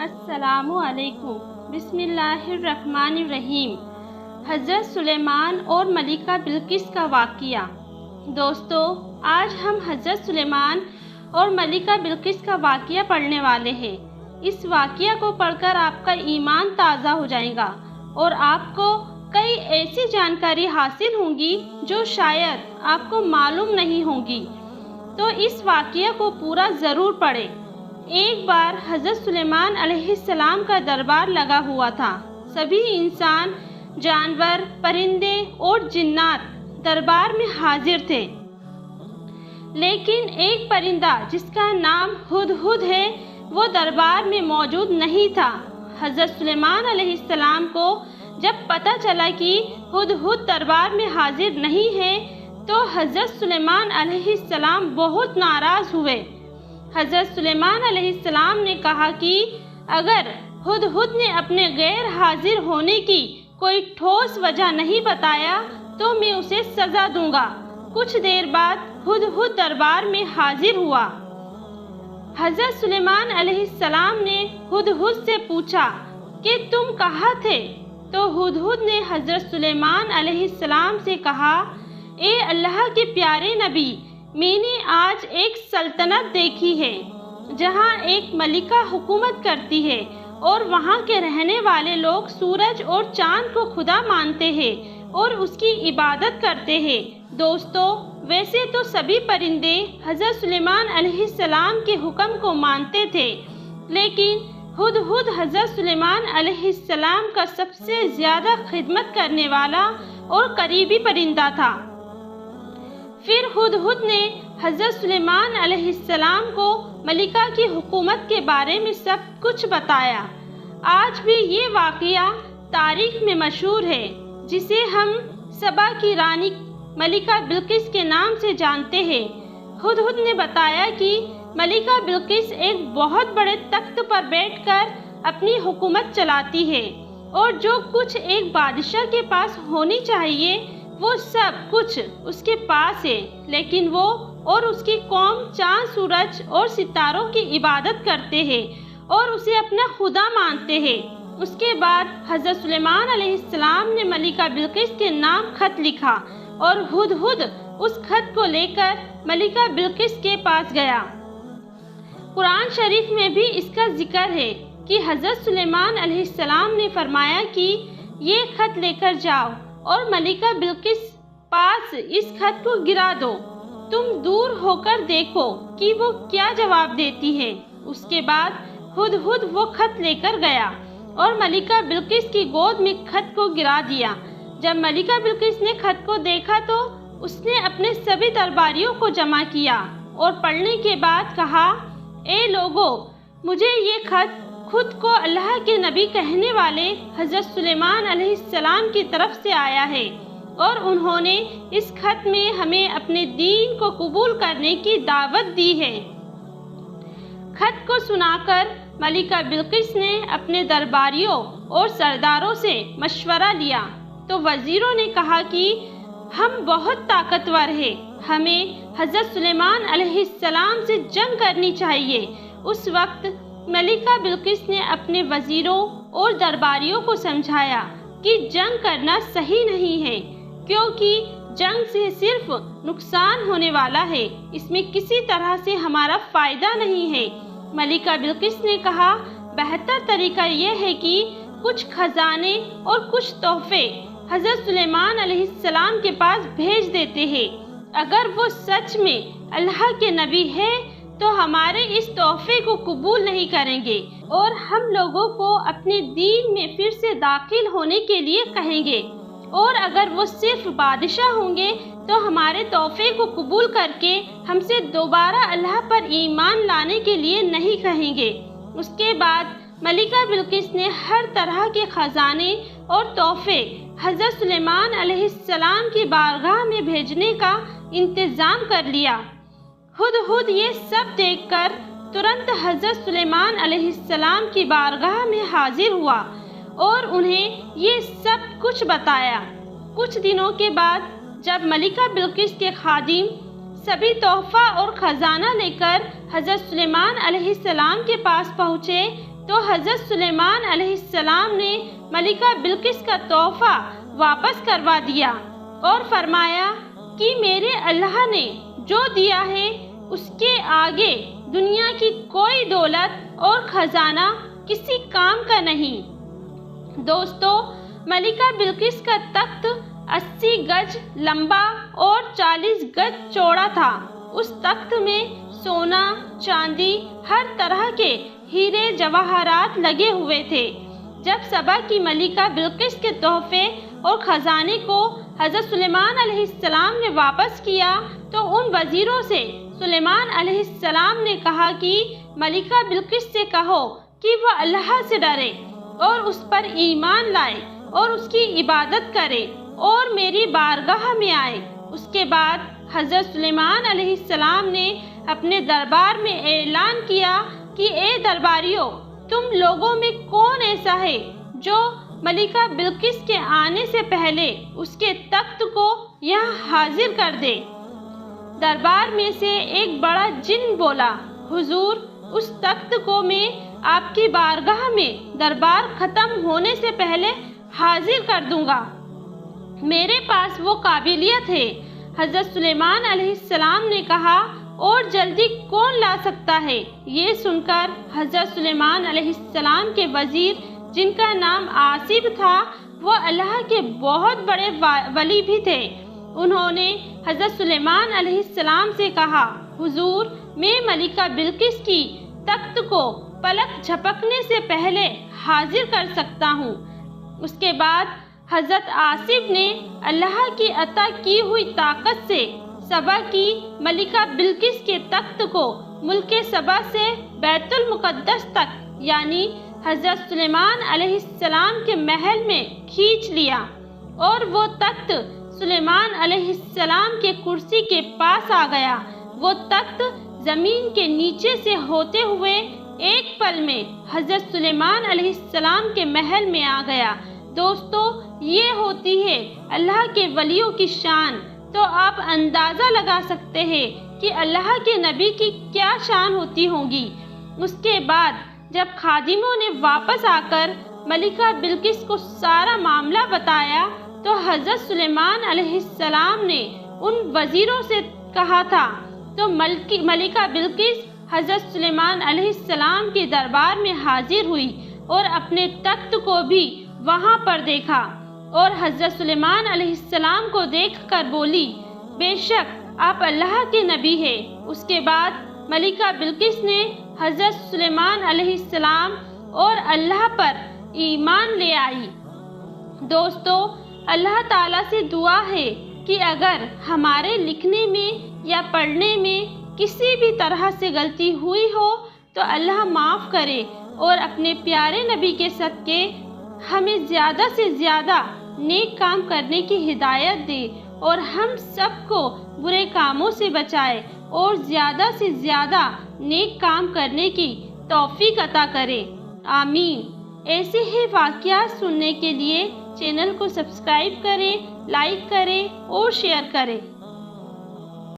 السلام علیکم۔ بسم اللہ الرحمن الرحیم۔ حضرت سلیمان اور ملکہ بلقیس کا واقعہ۔ دوستو، آج ہم حضرت سلیمان اور ملکہ بلقیس کا واقعہ پڑھنے والے ہیں۔ اس واقعہ کو پڑھ کر آپ کا ایمان تازہ ہو جائے گا اور آپ کو کئی ایسی جانکاری حاصل ہوں گی جو شاید آپ کو معلوم نہیں ہوں گی، تو اس واقعہ کو پورا ضرور پڑھیں۔ ایک بار حضرت سلیمان علیہ السلام کا دربار لگا ہوا تھا۔ سبھی انسان، جانور، پرندے اور جنات دربار میں حاضر تھے، لیکن ایک پرندہ جس کا نام ہدہد ہے وہ دربار میں موجود نہیں تھا۔ حضرت سلیمان علیہ السلام کو جب پتہ چلا کہ ہدہد دربار میں حاضر نہیں ہے تو حضرت سلیمان علیہ السلام بہت ناراض ہوئے۔ حضرت سلیمان علیہ السلام نے کہا کہ اگر ہدہد نے اپنے غیر حاضر ہونے کی کوئی ٹھوس وجہ نہیں بتایا تو میں اسے سزا دوں گا۔ کچھ دیر بعد ہدہد دربار میں حاضر ہوا۔ حضرت سلیمان علیہ السلام نے ہدہد سے پوچھا کہ تم کہاں تھے؟ تو ہدہد نے حضرت سلیمان علیہ السلام سے کہا، اے اللہ کے پیارے نبی، میں نے آج ایک سلطنت دیکھی ہے جہاں ایک ملکہ حکومت کرتی ہے اور وہاں کے رہنے والے لوگ سورج اور چاند کو خدا مانتے ہیں اور اس کی عبادت کرتے ہیں۔ دوستو، ویسے تو سبھی پرندے حضرت سلیمان علیہ السلام کے حکم کو مانتے تھے، لیکن ہدہد حضرت سلیمان علیہ السلام کا سب سے زیادہ خدمت کرنے والا اور قریبی پرندہ تھا۔ پھر ہدہد نے حضرت سلیمان علیہ السلام کو ملکہ کی حکومت کے بارے میں سب کچھ بتایا۔ آج بھی یہ واقعہ تاریخ میں مشہور ہے، جسے ہم سبا کی رانی ملکہ بلقیس کے نام سے جانتے ہیں۔ ہدہد نے بتایا کہ ملکہ بلقیس ایک بہت بڑے تخت پر بیٹھ کر اپنی حکومت چلاتی ہے اور جو کچھ ایک بادشاہ کے پاس ہونی چاہیے وہ سب کچھ اس کے پاس ہے، لیکن وہ اور اس کی قوم چاند، سورج اور ستاروں کی عبادت کرتے ہیں اور اسے اپنا خدا مانتے ہیں۔ اس کے بعد حضرت سلیمان علیہ السلام نے ملکہ بلقیس کے نام خط لکھا اور ہدہد اس خط کو لے کر ملکہ بلقیس کے پاس گیا۔ قرآن شریف میں بھی اس کا ذکر ہے کہ حضرت سلیمان علیہ السلام نے فرمایا کہ یہ خط لے کر جاؤ اور ملکہ بلقیس پاس اس خط کو گرا دو، تم دور ہو کر دیکھو کہ وہ کیا جواب دیتی ہے۔ اس کے بعد ہدہد وہ خط لے کر گیا اور ملکہ بلقیس کی گود میں خط کو گرا دیا۔ جب ملکہ بلقیس نے خط کو دیکھا تو اس نے اپنے سبھی درباریوں کو جمع کیا اور پڑھنے کے بعد کہا، اے لوگو، مجھے یہ خط خود کو اللہ کے نبی کہنے والے حضرت سلیمان علیہ السلام کی طرف سے آیا ہے اور انہوں نے اس خط میں ہمیں اپنے دین کو قبول کرنے کی دعوت دی ہے۔ خط کو سنا کر ملکہ بلقیس نے اپنے درباریوں اور سرداروں سے مشورہ لیا تو وزیروں نے کہا کہ ہم بہت طاقتور ہیں، ہمیں حضرت سلیمان علیہ السلام سے جنگ کرنی چاہیے۔ اس وقت ملکہ بلقیس نے اپنے وزیروں اور درباریوں کو سمجھایا کہ جنگ کرنا صحیح نہیں ہے، کیونکہ جنگ سے صرف نقصان ہونے والا ہے، اس میں کسی طرح سے ہمارا فائدہ نہیں ہے۔ ملکہ بلقیس نے کہا، بہتر طریقہ یہ ہے کہ کچھ خزانے اور کچھ تحفے حضرت سلیمان علیہ السلام کے پاس بھیج دیتے ہیں۔ اگر وہ سچ میں اللہ کے نبی ہے تو ہمارے اس تحفے کو قبول نہیں کریں گے اور ہم لوگوں کو اپنے دین میں پھر سے داخل ہونے کے لیے کہیں گے، اور اگر وہ صرف بادشاہ ہوں گے تو ہمارے تحفے کو قبول کر کے ہم سے دوبارہ اللہ پر ایمان لانے کے لیے نہیں کہیں گے۔ اس کے بعد ملکہ بلقیس نے ہر طرح کے خزانے اور تحفے حضرت سلیمان علیہ السلام کی بارگاہ میں بھیجنے کا انتظام کر لیا۔ ہدہد یہ سب دیکھ کر ترنت حضرت سلیمان علیہ السلام کی بارگاہ میں حاضر ہوا اور انہیں یہ سب کچھ بتایا۔ کچھ دنوں کے بعد جب ملکہ بلقیس کے خادم سبھی تحفہ اور خزانہ لے کر حضرت سلیمان علیہ السلام کے پاس پہنچے تو حضرت سلیمان علیہ السلام نے ملکہ بلقیس کا تحفہ واپس کروا دیا اور فرمایا کہ میرے اللہ نے جو دیا ہے اس کے آگے دنیا کی کوئی دولت اور خزانہ کسی کام کا نہیں۔ دوستو، ملکہ بلقیس کا تخت 80 گز لمبا اور 40 گز چوڑا تھا۔ اس تخت میں سونا، چاندی، ہر طرح کے ہیرے جواہرات لگے ہوئے تھے۔ جب سبا کی ملکہ بلقیس کے تحفے اور خزانے کو حضرت سلیمان علیہ السلام نے واپس کیا تو ان وزیروں سے سلیمان علیہ السلام نے کہا کہ ملکہ بلقیس سے کہو کہ وہ اللہ سے ڈرے اور اس پر ایمان لائے اور اس کی عبادت کرے اور میری بارگاہ میں آئے۔ اس کے بعد حضرت سلیمان علیہ السلام نے اپنے دربار میں اعلان کیا کہ اے درباریوں، تم لوگوں میں کون ایسا ہے جو ملکہ بلقیس کے آنے سے پہلے اس کے تخت کو یہاں حاضر کر دے۔ دربار میں سے ایک بڑا جن بولا، حضور، اس تخت کو میں آپ کی بارگاہ میں دربار ختم ہونے سے پہلے حاضر کر دوں گا، میرے پاس وہ قابلیت ہے۔ حضرت سلیمان علیہ السلام نے کہا، اور جلدی کون لا سکتا ہے؟ یہ سن کر حضرت سلیمان علیہ السلام کے وزیر، جن کا نام آصف تھا، وہ اللہ کے بہت بڑے ولی بھی تھے، انہوں نے حضرت سلیمان علیہ السلام سے کہا، حضور، میں ملکہ بلقیس کی تخت کو پلک جھپکنے سے پہلے حاضر کر سکتا ہوں۔ اس کے بعد حضرت آصف نے اللہ کی عطا کی ہوئی طاقت سے سبا کی ملکہ بلقیس کے تخت کو ملک سبا سے بیت المقدس تک، یعنی حضرت سلیمان علیہ السلام کے محل میں کھینچ لیا، اور وہ تخت سلیمان علیہ السلام کے کرسی کے پاس آ گیا۔ وہ تخت زمین کے نیچے سے ہوتے ہوئے ایک پل میں حضرت سلیمان علیہ السلام کے محل میں آ گیا۔ دوستو، یہ ہوتی ہے اللہ کے ولیوں کی شان، تو آپ اندازہ لگا سکتے ہیں کہ اللہ کے نبی کی کیا شان ہوتی ہوگی۔ اس کے بعد جب خادموں نے واپس آ کر ملکہ بلقیس کو سارا معاملہ بتایا تو حضرت سلیمان علیہ السلام نے ان وزیروں سے کہا تھا، تو ملکہ بلقیس حضرت سلیمان علیہ السلام کے دربار میں حاضر ہوئی اور اپنے تخت کو بھی وہاں پر دیکھا، اور حضرت سلیمان علیہ السلام کو دیکھ کر بولی، بے شک آپ اللہ کے نبی ہیں۔ اس کے بعد ملکہ بلقیس نے حضرت سلیمان علیہ السلام اور اللہ پر ایمان لے آئی۔ دوستو، اللہ تعالیٰ سے دعا ہے کہ اگر ہمارے لکھنے میں یا پڑھنے میں کسی بھی طرح سے غلطی ہوئی ہو تو اللہ معاف کرے، اور اپنے پیارے نبی کے صدقے ہمیں زیادہ سے زیادہ نیک کام کرنے کی ہدایت دے، اور ہم سب کو برے کاموں سے بچائے اور زیادہ سے زیادہ نیک کام کرنے کی توفیق عطا کرے، آمین۔ ایسے ہی واقعات سننے کے لیے چینل کو سبسکرائب کریں، لائک کریں اور شیئر کریں۔